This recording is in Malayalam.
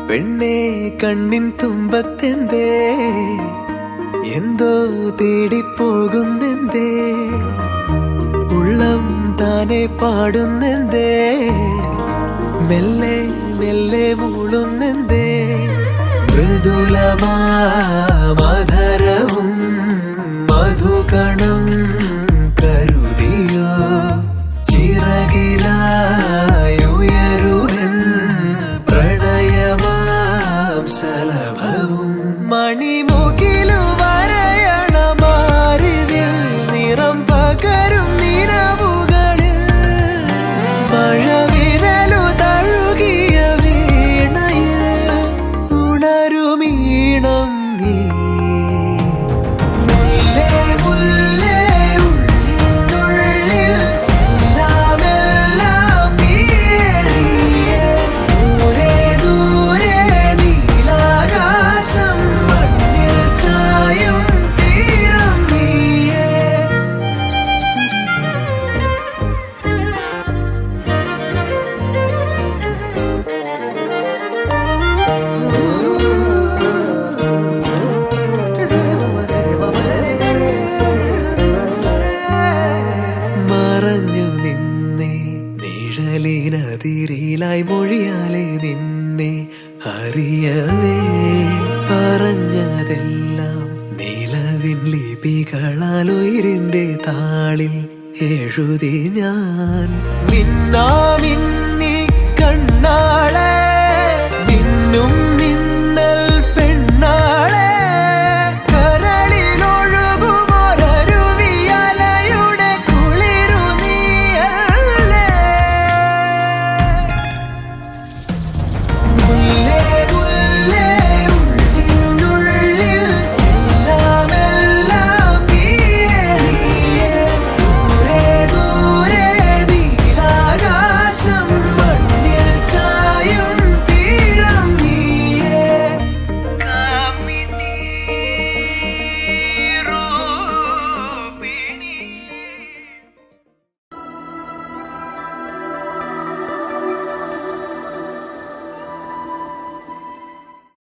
പെണ്ണേ കണ്ണിൻ തുമ്പത്തെന്തേ എന്തോ തേടിപ്പോകുന്നെന്തേ ഉള്ളം താനെ പാടുന്നെന്തേ മെല്ലെ മെല്ലെ മൂളുന്നെന്തേ മൃദുലമാധരവും മധുകണം കരുതിയോ ചിറകിലായുയരുവൻ പ്രണയമാം ശലഭവും മണിമുകിലു വരയണമാരിതിൽ നിറം പകരും നിലവുകളിൽ മഴവിരലു തഴുകിയ വീണയിൽ ഉണരുമീണം നീ മുല്ലേ മുല്ലേ ഉള്ളിനുള്ളിൽ എല്ലാമെല്ലാം നീയേ നീയേ ദൂരെ ദൂരെ നീലാകാശം മണ്ണിൽ ചായും തീരം നീയേ മറഞ്ഞു നിന്നെ നിഴലിനതിരിലായി മൊഴിയാലെ നിന്നെ അറിയവേ പറഞ്ഞതെല്ലാം നിലവിൻ ലിപികളാൽ ഉയിരിന്റെ താളിൽ എഴുതി ഞാൻ